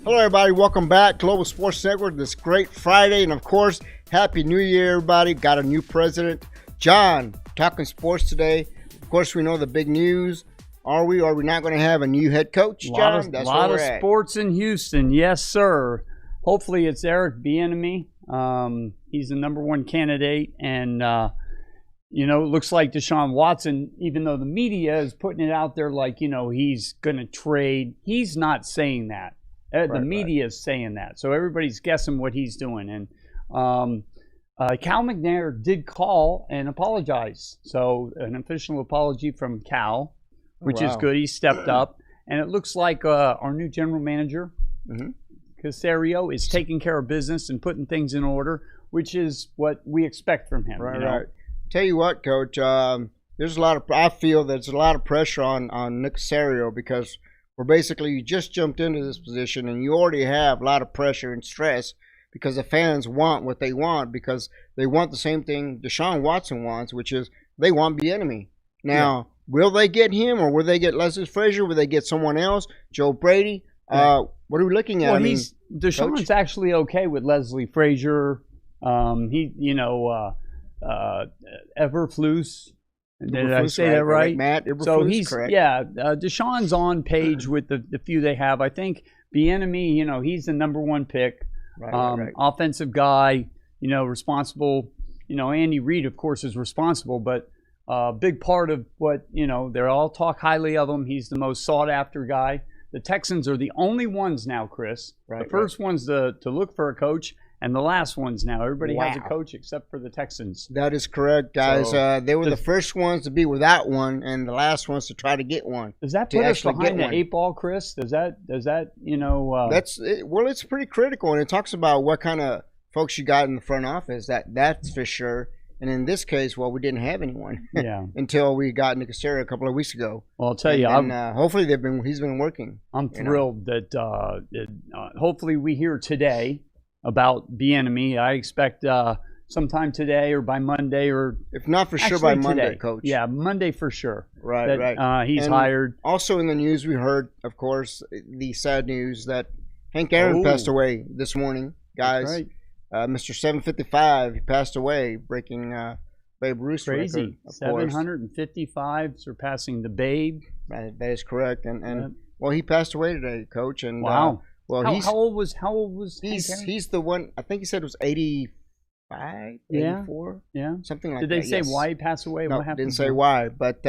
Hello, everybody. Welcome back, Global Sports Network. This great Friday, and of course, Happy New Year, everybody. Got a new president, John. Talking sports today. Of course, we know the big news. Are we not going to have a new head coach, John? That's a lot of sports in Houston, yes, sir. Hopefully, it's Eric Bieniemy. He's the #1 candidate, and it looks like Deshaun Watson, even though the media is putting it out there like he's going to trade, he's not saying that. The media is saying that, so everybody's guessing what he's doing. And Cal McNair did call and apologize. So an official apology from Cal, which is good. He stepped up, and it looks like our new general manager, Caserio, is taking care of business and putting things in order, which is what we expect from him. Right. Tell you what, Coach, I feel there's a lot of pressure on Nick Caserio because you just jumped into this position and you already have a lot of pressure and stress because the fans want what they want because they want the same thing Deshaun Watson wants, which is they want Bieniemy. Now, will they get him or will they get Leslie Frazier? Will they get someone else? Joe Brady? What are we looking at? Well, Deshaun's actually okay with Leslie Frazier. Eberflus. Did I say that right? Matt Eberflus, so he's correct. Deshaun's on page with the few they have. I think Bieniemy, he's the #1 pick. Right. Offensive guy, responsible. Andy Reid, of course, is responsible, but a big part of what, they all talk highly of him. He's the most sought after guy. The Texans are the only ones now, Chris. The first ones to look for a coach. And the last ones now. Everybody has a coach except for the Texans. That is correct, guys. They were the first ones to be without one and the last ones to try to get one. Does that put us behind the 8 ball, Chris? Does that it's pretty critical, and it talks about what kind of folks you got in the front office. That's for sure. And in this case, we didn't have anyone until we got Nick Caserio a couple of weeks ago. Well, I'll tell you, hopefully he's been working. I'm thrilled that hopefully we hear today about Bieniemy. I expect sometime today or by Monday, or if not for sure by Monday, Coach. Yeah, Monday for sure. Right. He's hired. Also in the news, we heard, of course, the sad news that Hank Aaron passed away this morning, guys. That's right. Mr. 755, he passed away, breaking Babe Ruth's record. Of 755, surpassing the Babe. That is correct, and he passed away today, Coach. And wow. Well, how old was he's the one, I think he said it was 85, 84, something like that. Did they say why he passed away? No, what happened? Didn't say why, but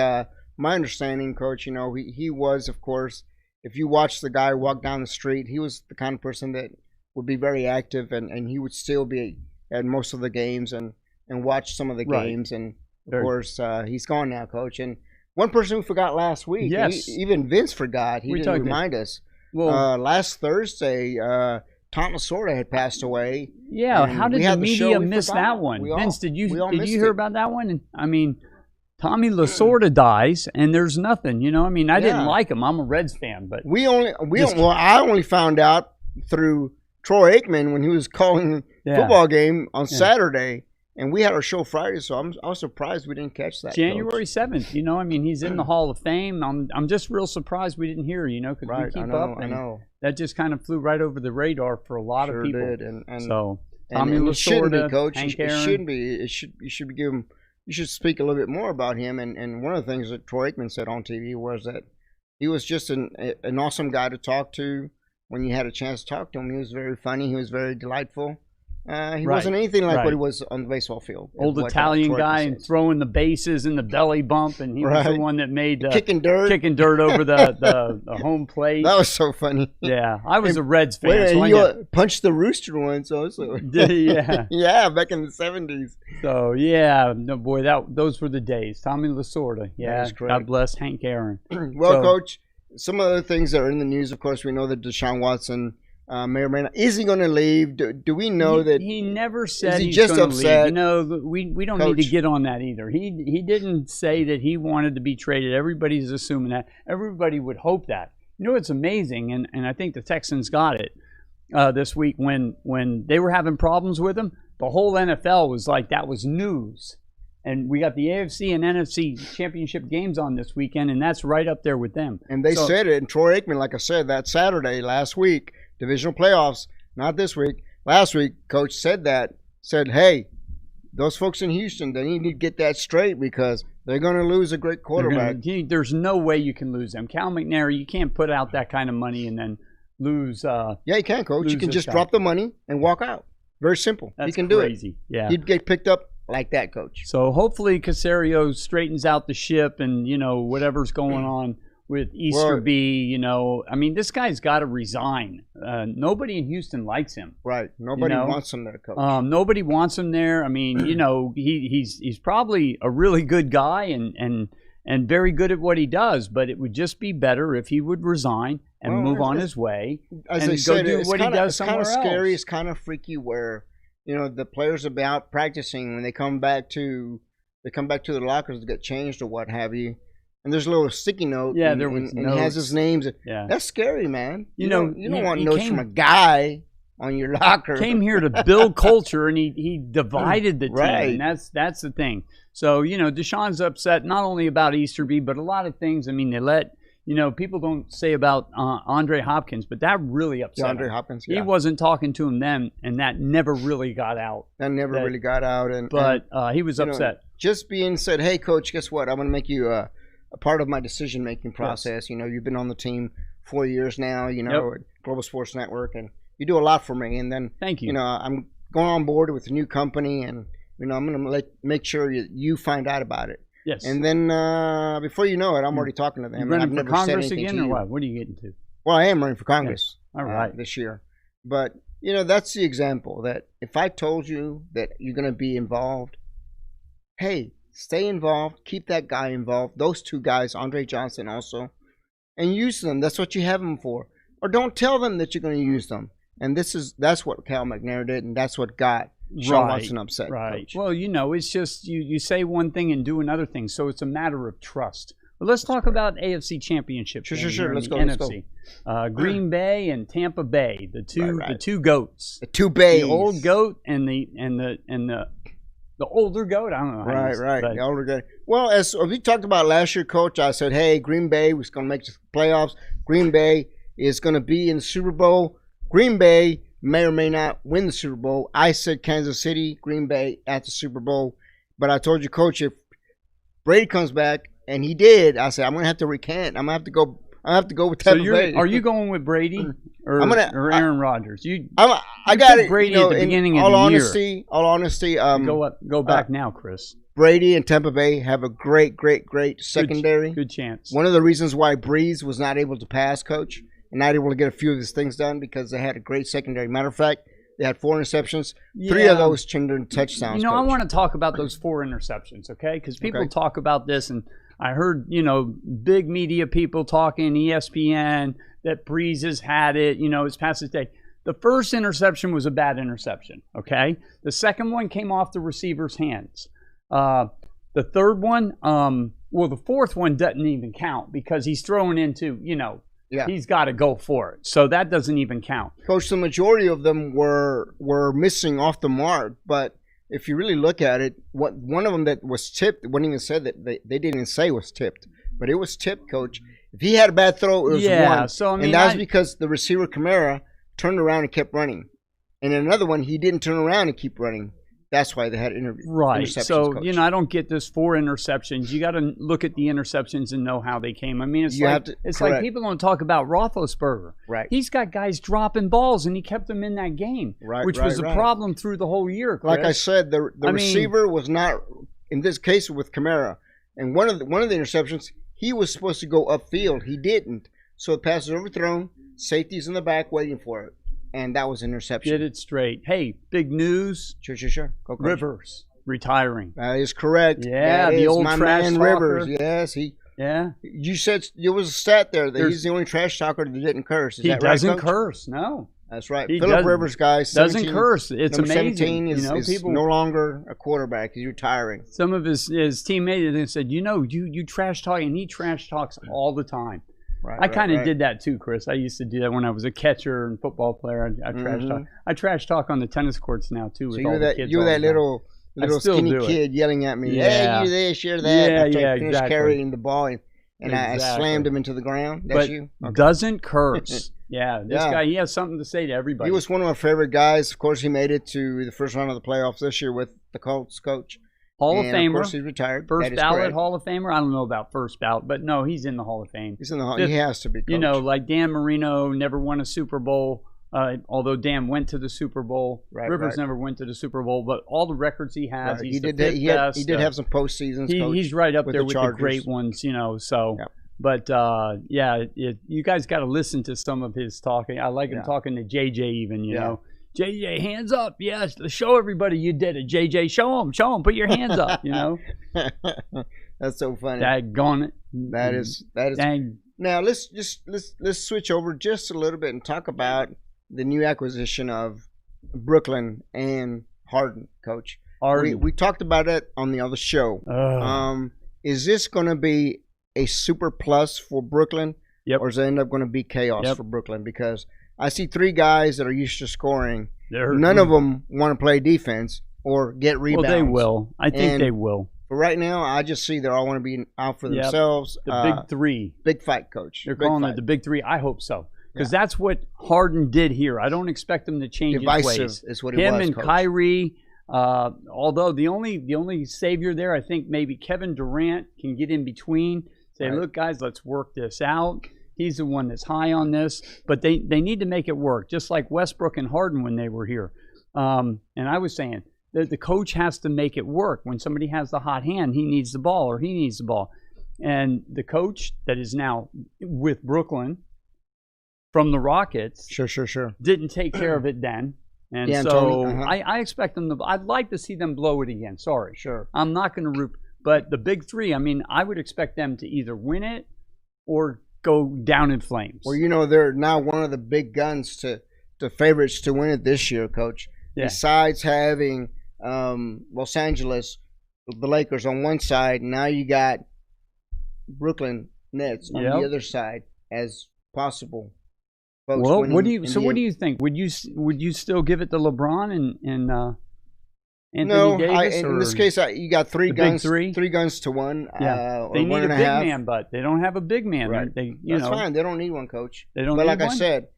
my understanding, Coach, he was, of course, if you watch the guy walk down the street, he was the kind of person that would be very active, and he would still be at most of the games and watch some of the games, and of course, he's gone now, Coach. And one person who forgot last week, even Vince forgot, he didn't remind us. Well, last Thursday, Tom Lasorda had passed away. Yeah, how did the media miss that one? Vince, did you hear about that one? I mean, Tommy Lasorda dies, and there's nothing. I didn't like him. I'm a Reds fan, but I only found out through Troy Aikman when he was calling the football game on Saturday. And we had our show Friday, so I was surprised we didn't catch that. January 7th, he's in the Hall of Fame. I'm just real surprised we didn't hear, because we keep up. I know. That just kind of flew right over the radar for a lot of people. Did. So Tommy Lasorda, it shouldn't be, Coach. Hank It Aaron. shouldn't be. You should speak a little bit more about him. And one of the things that Troy Aikman said on TV was that he was just an awesome guy to talk to. When you had a chance to talk to him, he was very funny. He was very delightful. He wasn't anything like what he was on the baseball field. Old Italian guy and throwing the bases and the belly bump, and he was the one that made kicking dirt over the home plate. That was so funny. Yeah, I was a Reds fan. He punched the rooster once also. Yeah, back in the 70s. So those were the days. Tommy Lasorda. Yeah, God bless Hank Aaron. Well, Coach, some other things that are in the news. Of course, we know that Deshaun Watson may or may not. Is he going to leave? Do we know that he never said he's just upset? Leave? We don't need to get on that either. He didn't say that he wanted to be traded. Everybody's assuming that. Everybody would hope that. It's amazing, and I think the Texans got it this week when they were having problems with him. The whole NFL was like that was news. And we got the AFC and NFC championship games on this weekend, and that's right up there with them. And they said it, and Troy Aikman, like I said, that Saturday last week, divisional playoffs, not this week. Last week, Coach said, hey, those folks in Houston, they need to get that straight because they're going to lose a great quarterback. There's no way you can lose them. Cal McNair, you can't put out that kind of money and then lose. Yeah, you can, Coach. You can just drop the money and walk out. Very simple. That's you can crazy. Do it. Yeah. He'd get picked up like that, Coach. So hopefully Caserio straightens out the ship and, whatever's going on with Easterby, I mean, this guy's got to resign. Nobody in Houston likes him. Right. Nobody wants him there, Coach. Nobody wants him there. I mean, he's probably a really good guy and very good at what he does, but it would just be better if he would resign and move on his way as and I said, go do what he does somewhere else. It's kind of scary. It's kind of freaky where, the players are out practicing when they come back to the lockers to get changed or what have you. And there's a little sticky note. Yeah, and, there was and it has his names. Yeah. That's scary, man. You don't want he notes from a guy on your locker. Came here to build culture, and he divided the team. Right. And that's the thing. So, Deshaun's upset not only about Easterby, but a lot of things. I mean, they let, people don't say about Andre Hopkins, but that really upset him. Andre Hopkins, yeah. He wasn't talking to him then, and that never really got out. That never really got out. But he was upset. Just being said, hey, Coach, guess what? I'm going to make you a part of my decision-making process. Yes. You've been on the team 4 years now, Yep. at Global Sports Network, and you do a lot for me. And then, thank you. I'm going on board with a new company, and, I'm going to make sure you find out about it. Yes. And then before you know it, I'm already talking to them. You running and I've for never Congress said anything again, to or you. what? What are you getting to? Well, I am running for Congress All right. this year. But, that's the example that if I told you that you're going to be involved, hey, stay involved. Keep that guy involved. Those two guys, Andre Johnson also, and use them. That's what you have them for. Or don't tell them that you're going to use them. And that's what Cal McNair did, and that's what got Sean Watson upset. Right. Coach. Well, it's just you say one thing and do another thing, so it's a matter of trust. But let's talk about AFC Championship. Sure. Let's go. NFC. Green Bay and Tampa Bay, the two goats. The two bays. The old goat and the older goat. I don't know. Right. The older goat. Well, as we talked about last year, Coach, I said, hey, Green Bay was going to make the playoffs. Green Bay is going to be in the Super Bowl. Green Bay may or may not win the Super Bowl. I said Kansas City, Green Bay at the Super Bowl. But I told you, Coach, if Brady comes back, and he did, I said, I'm going to have to recant. I'm going to have to go with Tampa Bay. Are you going with Brady or Aaron Rodgers? I got it. Brady at the beginning of the year. All honesty. Go back now, Chris. Brady and Tampa Bay have a great secondary. Good chance. One of the reasons why Breeze was not able to pass, Coach, and not able to get a few of his things done because they had a great secondary. Matter of fact, they had 4 interceptions. 3 of those turned into touchdowns. I want to talk about those 4 interceptions, okay? Because people talk about this, and I heard, big media people talking, ESPN, that Breeze has had it, it's past his day. The first interception was a bad interception, okay? The second one came off the receiver's hands. The third one, the fourth one doesn't even count because he's throwing into, he's got to go for it. So that doesn't even count. Coach, the majority of them were missing off the mark. But if you really look at it, one of them that was tipped, wouldn't even say that they didn't say was tipped, but it was tipped, Coach. If he had a bad throw, it was one. So, and that's because the receiver, Kamara, turned around and kept running. And in another one, he didn't turn around and keep running. That's why they had interceptions. So, Coach. I don't get this 4 interceptions. You got to look at the interceptions and know how they came. I mean, it's like people don't talk about Roethlisberger. Right. He's got guys dropping balls, and he kept them in that game, which was a problem through the whole year, Chris. Like I said, the receiver was not, in this case with Kamara, and one of the interceptions, he was supposed to go upfield. He didn't. So the pass is overthrown, safety's in the back waiting for it. And that was an interception. Get it straight. Hey, big news. Sure. Go Rivers retiring. That is correct. Yeah, the old trash man talker. Rivers. Yes, Yeah. You said there was a stat there that he's the only trash talker that didn't curse. Is that right, Coach? He doesn't curse. No. That's right. Phillip Rivers, guys, doesn't curse. It's amazing. 17 is people, no longer a quarterback. He's retiring. Some of his teammates said, you trash talk, and he trash talks all the time. I kind of did that too, Chris. I used to do that when I was a catcher and football player. I trash talk. I trash talk on the tennis courts now too. So you were that little skinny kid yelling at me. Yeah. Hey, you this, you're that. Yeah, finished carrying the ball, and I slammed him into the ground. That's you. Okay. Doesn't curse. Yeah, this guy, he has something to say to everybody. He was one of my favorite guys. Of course, he made it to the first round of the playoffs this year with the Colts coach. Hall of Famer. Of course, he's retired. First ballot Hall of Famer. I don't know about first ballot, but no, he's in the Hall of Fame. He's in the Hall. He has to be. Coach. You know, like Dan Marino never won a Super Bowl, although Dan went to the Super Bowl. Rivers never went to the Super Bowl, but all the records he has, he's the fifth best. He did have some postseasons. He's right up there with the great ones, you know. So, but you guys got to listen to some of his talking. I like him talking to JJ even, you know. JJ, hands up. Yes, show everybody you did it. JJ, show them. Put your hands up, you know. That's so funny. Daggone it. That is. Now, let's switch over just a little bit and talk about the new acquisition of Brooklyn and Harden, Coach. We talked about it on the other show. Is this going to be a super plus for Brooklyn? Yep. Or is it end up going to be chaos for Brooklyn? Because I see 3 guys that are used to scoring. None of them want to play defense or get rebounds. Well, they will. I think they will. But right now, I just see they all want to be out for themselves. The big 3. Big fight, Coach. They're calling it the big 3. I hope so. Because that's what Harden did here. I don't expect him to change his ways. Is what it was, and Coach. Kyrie, although the only savior there, I think maybe Kevin Durant can get in between. Say, look, guys, let's work this out. He's the one that's high on this, but they need to make it work, just like Westbrook and Harden when they were here. And I was saying that the coach has to make it work. When somebody has the hot hand, he needs the ball or he needs the ball. And the coach that is now with Brooklyn from the Rockets didn't take care of it then. And I expect them to – I'd like to see them blow it again. Sorry. I'm not going to root – but the big 3, I mean, I would expect them to either win it or – go down in flames. Well, you know, they're now one of the big guns to favorites to win it this year, Coach. Besides having Los Angeles, the Lakers on one side, now you got Brooklyn Nets on the other side as possible. Folks, well, what do you think? Would you still give it to LeBron and Anthony Davis? In this case, you got 3 guns, 3 guns to 1. They need a big man, but they don't have a big man. Right. That's fine. They don't need one, Coach. They don't. But need like one? I said,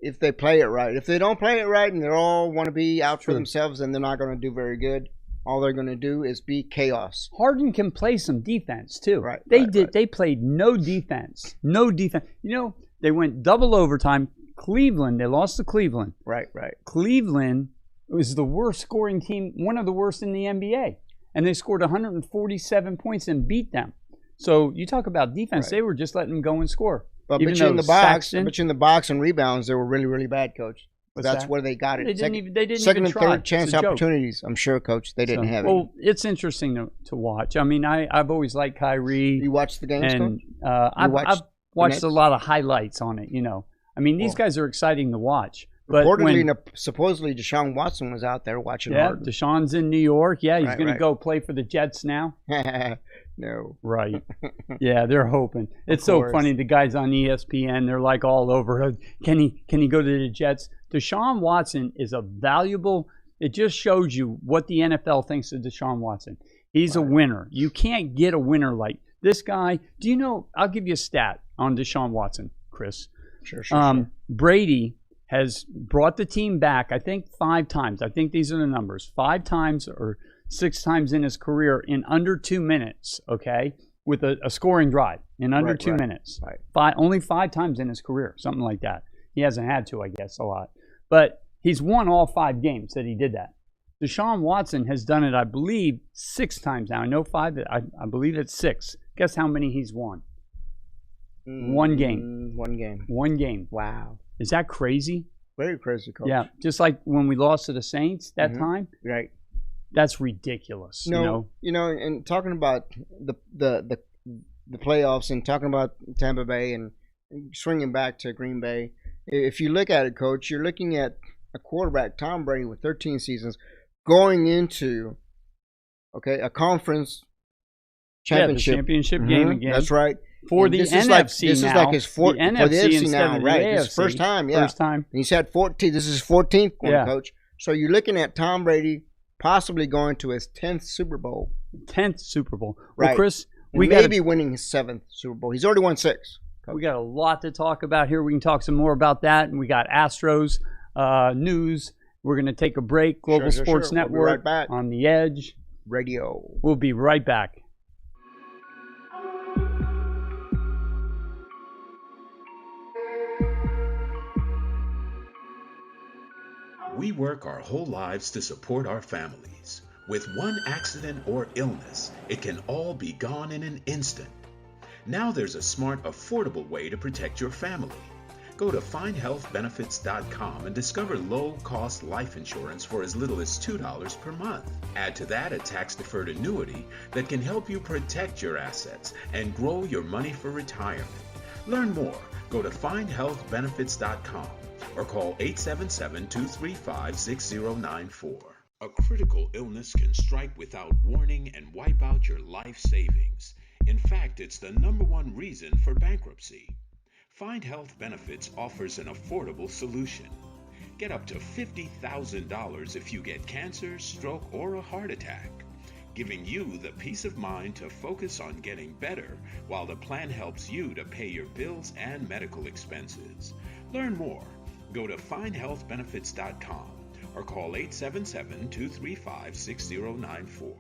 if they play it right, if they don't play it right, and they all want to be out for themselves, then they're not going to do very good. All they're going to do is be chaos. Harden can play some defense too. Right. They played no defense. No defense. You know, they went double overtime. Cleveland. They lost to Cleveland. Right. Cleveland was the worst scoring team, one of the worst in the NBA. And they scored 147 points and beat them. So you talk about defense, they were just letting them go and score. But between the box and rebounds, they were really, really bad, Coach. That's where they got it. They didn't second even and third chance opportunities, I'm sure, Coach. They didn't have it. Well, it's interesting to watch. I mean, I've always liked Kyrie. You watched the games, and, Coach? I've watched a lot of highlights on it, you know. I mean, these guys are exciting to watch. But supposedly Deshaun Watson was out there watching. Deshaun's in New York. Yeah, he's going to go play for the Jets now. No. Right. Yeah, they're hoping. It's so funny. The guys on ESPN, they're like all over. Can he go to the Jets? Deshaun Watson is a valuable. It just shows you what the NFL thinks of Deshaun Watson. He's a winner. You can't get a winner like this guy. Do you know? I'll give you a stat on Deshaun Watson, Chris. Sure. Brady has brought the team back, I think 5 times. I think these are the numbers. 5 times or 6 times in his career in under 2 minutes, okay, with a scoring drive in under 2 minutes. Only 5 times in his career, something like that. He hasn't had to, I guess, a lot. But he's won all 5 games that he did that. Deshaun Watson has done it, I believe, 6 times now. I know 5, I believe it's 6. Guess how many he's won? 1 game. 1 game. 1 game. Wow. Is that crazy? Very crazy, Coach. Yeah, just like when we lost to the Saints that time. Right. That's ridiculous. You know, and talking about the playoffs and talking about Tampa Bay and swinging back to Green Bay, if you look at it, Coach, you're looking at a quarterback, Tom Brady, with 13 seasons, going into a conference championship, the championship game again. That's right. For the NFC this now. is like his fourth the NFC for the NFC instead now, of the right? AFC. This is first time, First time. And he's had 14. This is his 14th one, Coach. So you're looking at Tom Brady possibly going to his 10th Super Bowl. 10th Super Bowl. Right. Well, Chris, we may be winning his 7th Super Bowl. He's already won 6. Coach. We got a lot to talk about here. We can talk some more about that. And we got Astros news. We're going to take a break. Global Sports Network we'll be right back. on the Edge Radio. We'll be right back. We work our whole lives to support our families. With one accident or illness, it can all be gone in an instant. Now there's a smart, affordable way to protect your family. Go to findhealthbenefits.com and discover low-cost life insurance for as little as $2 per month. Add to that a tax-deferred annuity that can help you protect your assets and grow your money for retirement. Learn more. Go to findhealthbenefits.com or call 877-235-6094. A critical illness can strike without warning and wipe out your life savings. In fact, it's the #1 reason for bankruptcy. Find Health Benefits offers an affordable solution. Get up to $50,000 if you get cancer, stroke, or a heart attack, giving you the peace of mind to focus on getting better while the plan helps you to pay your bills and medical expenses. Learn more. Go to findhealthbenefits.com or call 877-235-6094.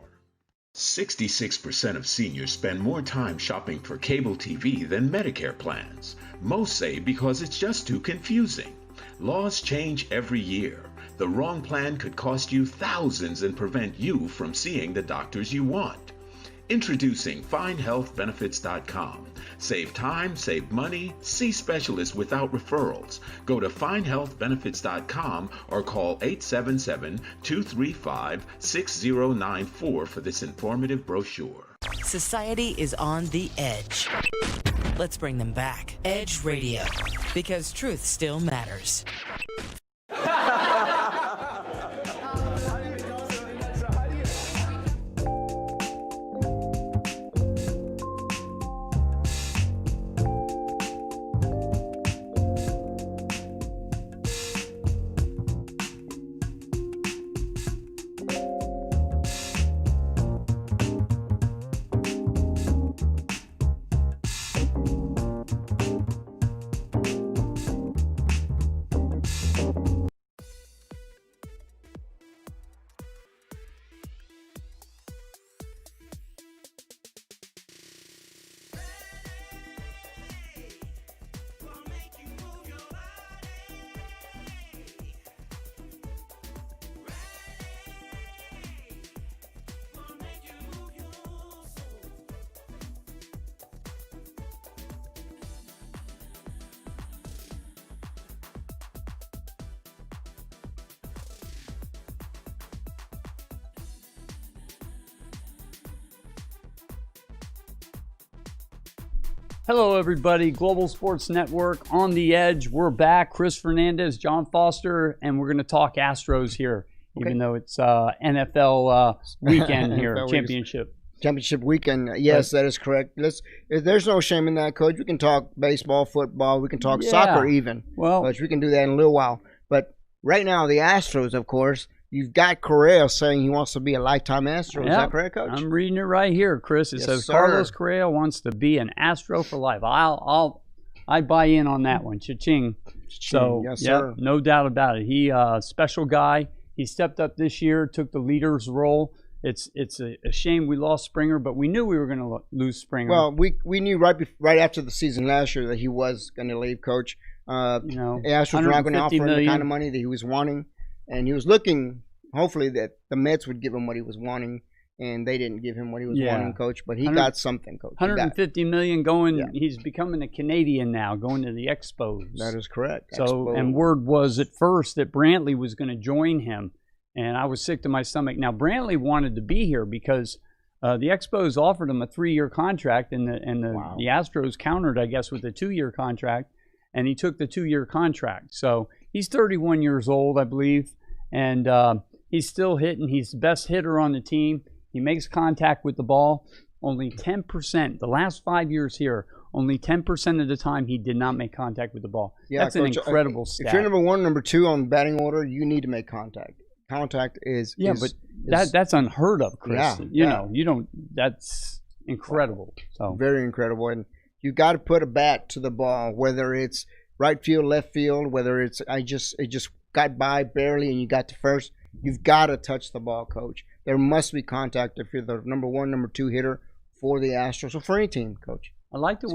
66% of seniors spend more time shopping for cable TV than Medicare plans. Most say because it's just too confusing. Laws change every year. The wrong plan could cost you thousands and prevent you from seeing the doctors you want. Introducing FindHealthBenefits.com. Save time, save money, see specialists without referrals. Go to FindHealthBenefits.com or call 877-235-6094 for this informative brochure. Society is on the edge. Let's bring them back. Edge Radio, because truth still matters. Hello, everybody. Global Sports Network on the Edge. We're back. Chris Fernandez, John Foster, and we're going to talk Astros here, even though it's NFL weekend here, NFL championship weekend. Yes, that is correct. There's no shame in that, Coach. We can talk baseball, football. We can talk soccer even. Well, Coach, we can do that in a little while. But right now, the Astros, of course, you've got Correa saying he wants to be a lifetime Astro. Is that correct, Coach? I'm reading it right here, Chris. It says Carlos Correa wants to be an Astro for life. I buy in on that one. Cha-ching. So, yes, sir. No doubt about it. He special guy. He stepped up this year, took the leader's role. It's a shame we lost Springer, but we knew we were going to lose Springer. Well, we knew right after the season last year that he was going to leave, Coach. The Astros were not going to offer him the kind of money that he was wanting. And he was looking, hopefully, that the Mets would give him what he was wanting, and they didn't give him what he was wanting, Coach. But he got something, Coach. $150 million going. Yeah. He's becoming a Canadian now, going to the Expos. That is correct. So, and word was at first that Brantley was going to join him, and I was sick to my stomach. Now, Brantley wanted to be here because the Expos offered him a 3-year contract, and the Astros countered, I guess, with a 2-year contract, and he took the 2-year contract. So he's 31 years old, I believe. And he's still hitting. He's the best hitter on the team. He makes contact with the ball. Only 10%. The last 5 years here, only 10% of the time he did not make contact with the ball. Yeah, that's Coach, an incredible stat. If you're number 1, number 2 on the batting order, you need to make contact. Contact is that's unheard of, Chris. You know, you don't. That's incredible. So very incredible. And You got to put a bat to the ball, whether it's right field, left field, whether it's it just got by barely and you got to first. You've got to touch the ball, Coach. There must be contact if you're the number 1, number 2 hitter for the Astros or for any team, Coach. I like the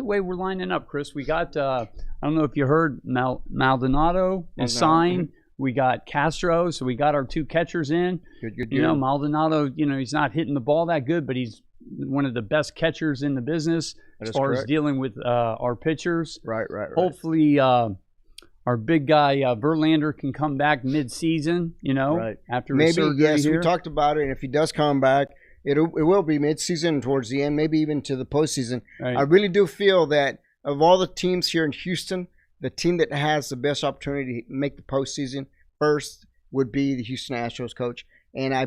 way we're lining up, Chris. We got I don't know if you heard, Maldonado is signed. We got Castro, so we got our 2 catchers in. Good. You know, Maldonado, he's not hitting the ball that good, but he's one of the best catchers in the business as far as dealing with our pitchers. Right. Hopefully, our big guy Verlander can come back mid-season. After maybe his surgery yes, here. we talked about it. And if he does come back, it will be mid-season towards the end, maybe even to the postseason. Right. I really do feel that of all the teams here in Houston, the team that has the best opportunity to make the postseason first would be the Houston Astros, Coach. And I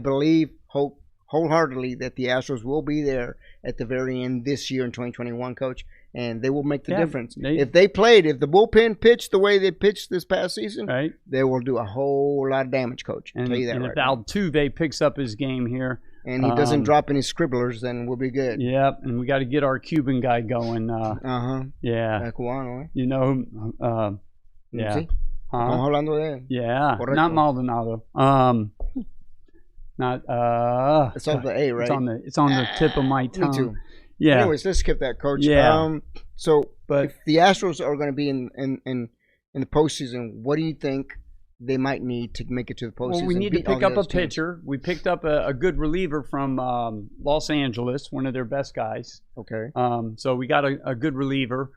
hope wholeheartedly that the Astros will be there at the very end this year in 2021, Coach, and they will make the difference. If the bullpen pitched the way they pitched this past season, right, they will do a whole lot of damage, Coach. I'll tell you that and right if now. Altuve picks up his game here, and he doesn't drop any scribblers, then we'll be good. Yep, and we got to get our Cuban guy going. Yeah. Cubano, yeah. ¿Sí? Estamos hablando de él. Yeah, Correcto. not Maldonado. Not It's on the A, right? It's on the tip of my tongue. Me too. Yeah. Anyways, let's skip that, Coach. Yeah. But if the Astros are going to be in the postseason, what do you think they might need to make it to the postseason? Well, we need to pick up a pitcher. We picked up a good reliever from Los Angeles, one of their best guys. Okay. So we got a good reliever.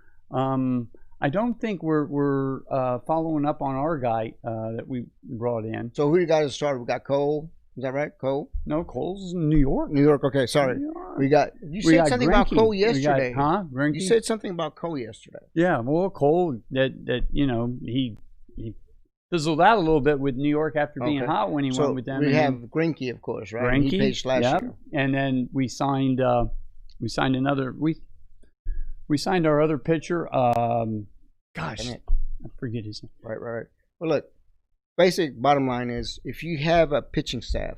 I don't think we're following up on our guy that we brought in. So who you got to start? We got Cole. Is that right? Cole? No, Cole's in New York. New York. Okay, sorry. You said something about Cole yesterday. Greinke? You said something about Cole yesterday. Yeah, well, Cole that he fizzled out a little bit with New York after being hot when he went with them. We have Greinke, of course, right? Greinke, he pitched last year. And then we signed another. We signed our other pitcher. Gosh, I forget his name. Right. Well, look, basic bottom line is if you have a pitching staff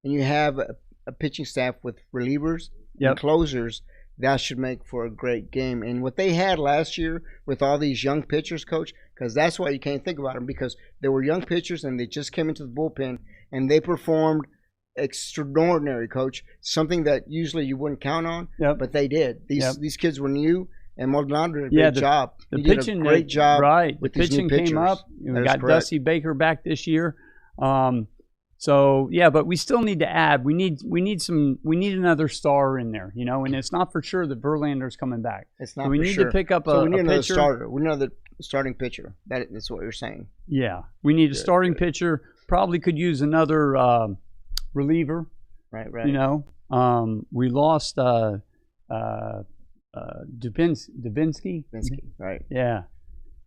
and you have a pitching staff with relievers and closers, that should make for a great game. And what they had last year with all these young pitchers, Coach, because that's why you can't think about them, because they were young pitchers and they just came into the bullpen and they performed extraordinary, Coach. Something that usually you wouldn't count on, but they did. These kids were new, and Maldonado did a great job. The he pitching did a great job. Right. With the these pitching new pitchers. came up. We got correct. Dusty Baker back this year. So yeah, but we still need to add. We need another star in there, and it's not for sure that Verlander's coming back. It's not. So we for need sure. to pick up so we need another pitcher. starter. We need another starting pitcher. That's what you're saying. Yeah, we need a starting pitcher. Probably could use another reliever. Right. We lost Dubinsky. Right.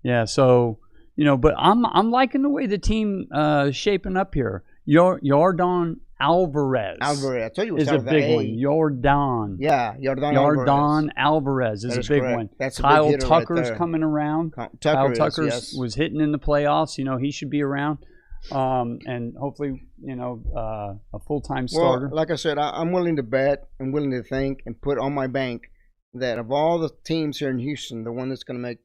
Yeah. So but I'm liking the way the team shaping up here. Yordan Alvarez. I told you is a big one. Yordan. Yeah, Yordan Alvarez is that is a big correct. one. That's a Kyle big hitter Tucker's right coming around. Kyle Tucker's was hitting in the playoffs. He should be around. And hopefully, a full-time starter. Well, like I said, I'm willing to bet and willing to think and put on my bank that of all the teams here in Houston, the one that's going to make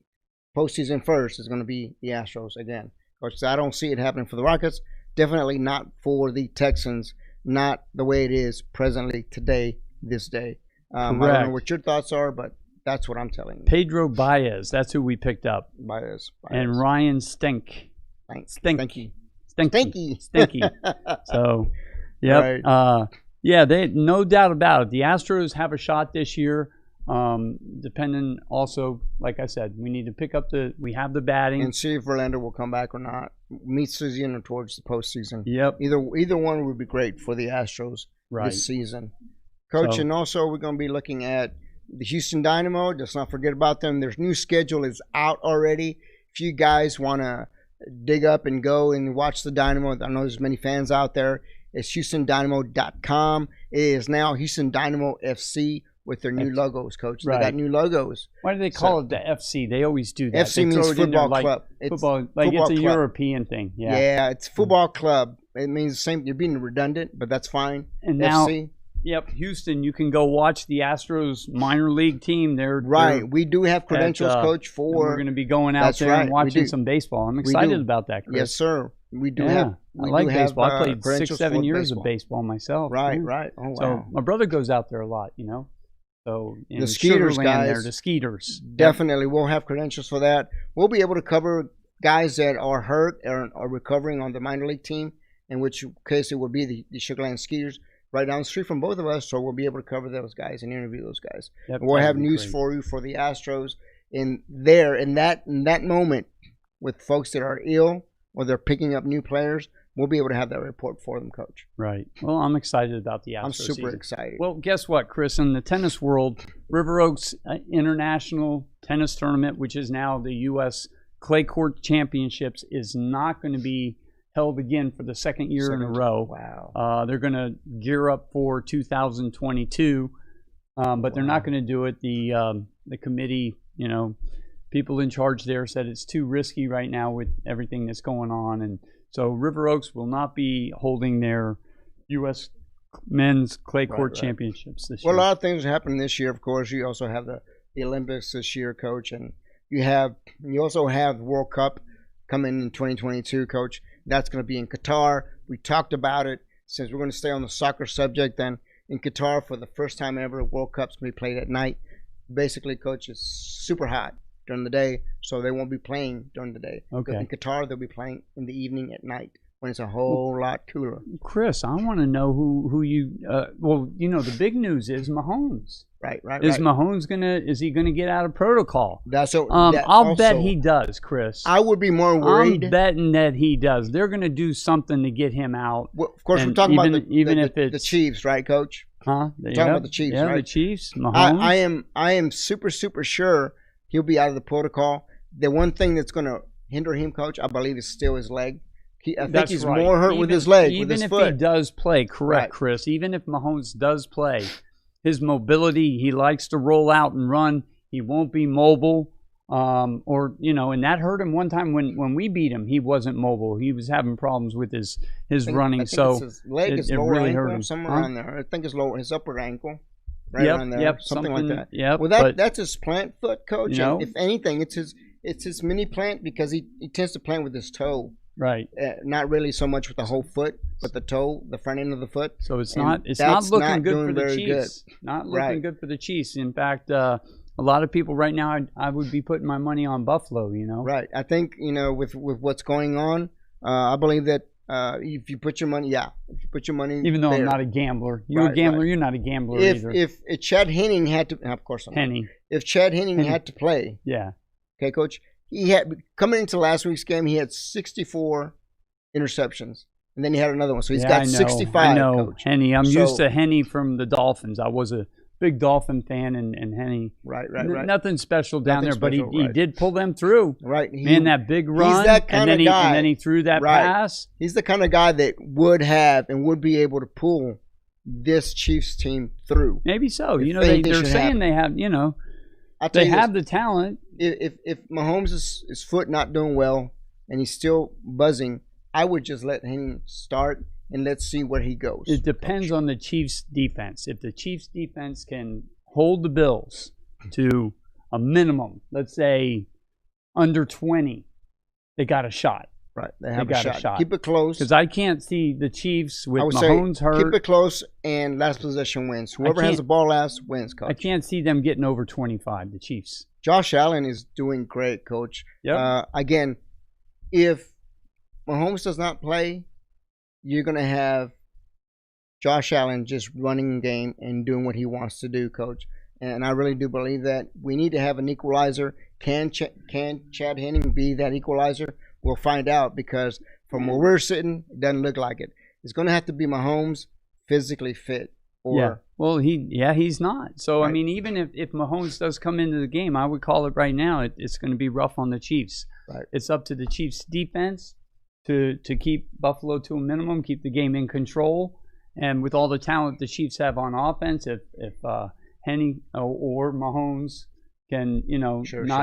postseason first is going to be the Astros again. Because I don't see it happening for the Rockets. Definitely not for the Texans. Not the way it is presently today, this day. I don't know what your thoughts are, but that's what I'm telling you. Pedro Baez, that's who we picked up. Baez. And Ryan Stinky. Stinky. So, yep. Right. They no doubt about it. The Astros have a shot this year. Depending also, like I said, we need to pick up we have the batting and see if Verlander will come back or not. Mid-season or towards the postseason. Yep. Either one would be great for the Astros this season, Coach. And also we're going to be looking at the Houston Dynamo. Let's not forget about them. Their new schedule is out already. If you guys want to dig up and go and watch the Dynamo, I know there's many fans out there. It's HoustonDynamo.com. It is now Houston Dynamo FC with their new logos, Coach. They got new logos. Why do they call it the FC? They always do that. FC means football club. Football, it's a European thing. Yeah, it's football club. It means the same. You're being redundant, but that's fine. And FC. Yep, Houston. You can go watch the Astros minor league team. They're We do have credentials, Coach. We're going to be going out there and watching some baseball. I'm excited about that, Chris. Yes, sir. We do I like baseball. I played credentials 6-7 years of baseball myself. Right. Oh, wow. So my brother goes out there a lot, you know. So the Skeeters guys, the Skeeters. Definitely, we'll have credentials for that. We'll be able to cover guys that are hurt or are recovering on the minor league team, in which case it would be the Sugar Land Skeeters right down the street from both of us. So we'll be able to cover those guys and interview those guys. Yep, and we'll have news for you for the Astros in that moment with folks that are ill or they're picking up new players. We'll be able to have that report for them, Coach. Right. Well, I'm excited about the Astros. I'm super excited. Well, guess what, Chris? In the tennis world, River Oaks International Tennis Tournament, which is now the U.S. Clay Court Championships, is not going to be held again for the second year in a row. Wow. They're going to gear up for 2022, but they're not going to do it. The committee, you know, people in charge there said it's too risky right now with everything that's going on, and so River Oaks will not be holding their U.S. Men's Clay Court Championships this year. Well, a lot of things are happening this year. Of course, you also have the Olympics this year, Coach, and you also have the World Cup coming in 2022, Coach. That's going to be in Qatar. We talked about it. Since we're going to stay on the soccer subject, then in Qatar for the first time ever, World Cup's going to be played at night. Basically, Coach, it's super hot during the day, so they won't be playing during the day. Okay. In Qatar, they'll be playing in the evening at night when it's a whole lot cooler. Chris, I want to know who you. Well, you know, the big news is Mahomes. Right. Is Mahomes is he gonna get out of protocol? I'll I'll bet he does, Chris. I would be more worried. I'm betting that he does. They're gonna do something to get him out. Well, of course, we're talking about the Chiefs, right, Coach? Huh? We're talking about the Chiefs, right? The Chiefs. Mahomes. I am super sure he'll be out of the protocol. The one thing that's going to hinder him, Coach, I believe, is still his leg. I think he's more hurt with his leg, with his foot. Even if he does play, correct, Chris, even if Mahomes does play, his mobility, he likes to roll out and run. He won't be mobile. Or, you know, and that hurt him one time when we beat him. He wasn't mobile. He was having problems with his running. So his leg is lower really ankle, hurt him. Somewhere around there. I think his upper ankle. Right around there, something like that. Yep. Well, that's his plant foot, Coach. You know, if anything, it's his mini plant because he tends to plant with his toe. Right. Not really so much with the whole foot, but the toe, the front end of the foot. So it's not looking good for the Chiefs. Not looking good for the Chiefs. In fact, a lot of people right now, I would be putting my money on Buffalo. You know. Right. I think with what's going on, I believe that. If you put your money, even though I'm not a gambler, you're a gambler. You're not a gambler either. If Chad Henne had to, of course, if Chad Henne had to play, okay, Coach, he had coming into last week's game, he had 64 interceptions, and then he had another one, so he's got 65. I know, Coach. Henne. I'm used to Henne from the Dolphins. I was a big Dolphin fan, and Henne. Right. Nothing special down there, but he did pull them through. Right. That big run. He's that kind of guy. And then he threw that pass. He's the kind of guy that would have and would be able to pull this Chiefs team through. Maybe so. They're saying they have, they have the talent. If Mahomes' his foot not doing well and he's still buzzing, I would just let him start. And let's see where he goes. It depends on the Chiefs' defense. If the Chiefs' defense can hold the Bills to a minimum, let's say under 20, they got a shot. Right, they have a shot. Keep it close. Because I can't see the Chiefs with Mahomes hurt. Keep it close and last possession wins. Whoever has the ball last wins, Coach. I can't see them getting over 25, the Chiefs. Josh Allen is doing great, Coach. Yep. Again, if Mahomes does not play, you're going to have Josh Allen just running the game and doing what he wants to do, Coach. And I really do believe that we need to have an equalizer. Can Chad Henne be that equalizer? We'll find out because from where we're sitting, it doesn't look like it. It's going to have to be Mahomes physically fit. Well, he's not. So, right. I mean, even if Mahomes does come into the game, I would call it right now, it's going to be rough on the Chiefs. Right. It's up to the Chiefs' defense to keep Buffalo to a minimum, keep the game in control. And with all the talent the Chiefs have on offense, if Henne or Mahomes can,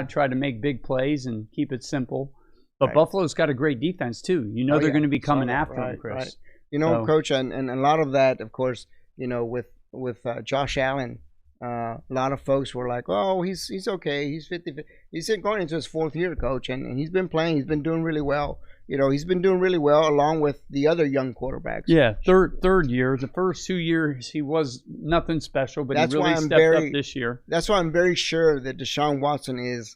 try to make big plays and keep it simple. But right. Buffalo's got a great defense, too. They're going to be coming after him, Chris. Right. Coach, and a lot of that, of course, with Josh Allen. A lot of folks were like, "Oh, he's okay. He's 50. He's going into his 4th year, coach, and he's been playing. He's been doing really well. He's been doing really well along with the other young quarterbacks." Yeah, third year. The first 2 years he was nothing special, but he really stepped up this year. That's why I'm very sure that Deshaun Watson is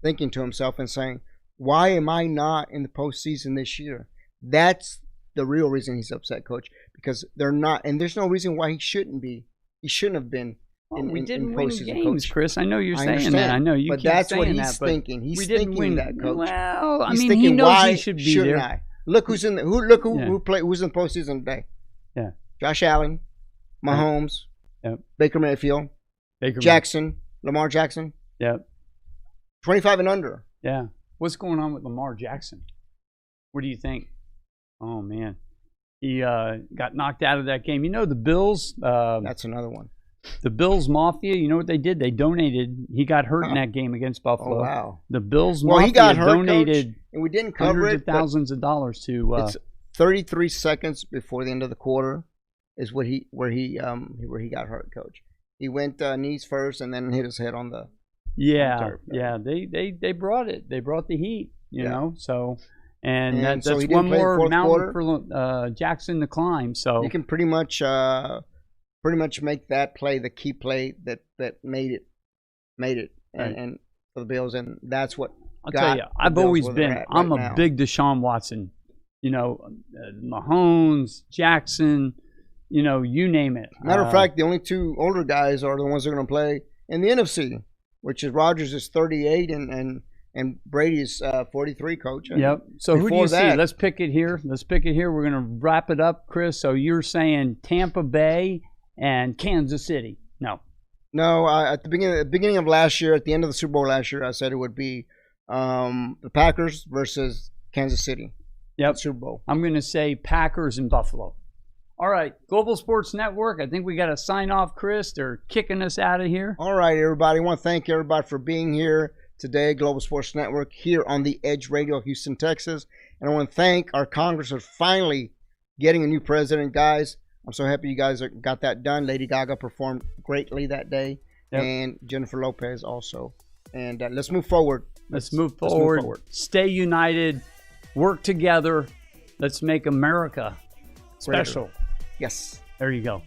thinking to himself and saying, "Why am I not in the postseason this year?" That's the real reason he's upset, coach, because they're not, and there's no reason why he shouldn't be. He shouldn't have been. We didn't win games, coach. Chris. I know you're saying understand, that. I know you but keep that's saying what he's that, but thinking. He's we didn't thinking win that, coach. Well, I He's mean, thinking, he knows why he should be shouldn't there. I? Look who's in the who's in the postseason today. Yeah, Josh Allen, Mahomes, Baker Mayfield, Lamar Jackson. Yep. 25 and under. Yeah. What's going on with Lamar Jackson? What do you think? Oh man, he got knocked out of that game. The Bills. That's another one. The Bills Mafia, you know what they did? They donated. He got hurt in that game against Buffalo. Oh, wow. The Bills Mafia he got hurt, donated coach, and we didn't cover hundreds it, of thousands of dollars to. It's 33 seconds before the end of the quarter is where he got hurt, coach. He went knees first and then hit his head on the. Yeah. They brought it. They brought the heat. You know. So. And that's so one more mountain for Jackson to climb. So you can pretty much make that play the key play that made it, right. and for the Bills, and that's what. I'll tell you, I've always been. I'm a big Deshaun Watson. Mahomes, Jackson. You name it. Matter of fact, the only 2 older guys are the ones that are going to play in the NFC, which is Rodgers is 38 and Brady's 43, coach. And yep. So who do you see? Let's pick it here. We're going to wrap it up, Chris. So you're saying Tampa Bay and Kansas City? No. At the beginning of last year, at the end of the Super Bowl last year, I said it would be the Packers versus Kansas City. Yep. Super Bowl. I'm going to say Packers and Buffalo. All right, Global Sports Network. I think we got to sign off, Chris. They're kicking us out of here. All right, everybody. I want to thank everybody for being here today, Global Sports Network, here on the Edge Radio, Houston, Texas. And I want to thank our Congress for finally getting a new president, guys. I'm so happy you guys got that done. Lady Gaga performed greatly that day, and Jennifer Lopez also. And let's move forward. Let's move forward. Stay united. Work together. Let's make America special. Yes. There you go.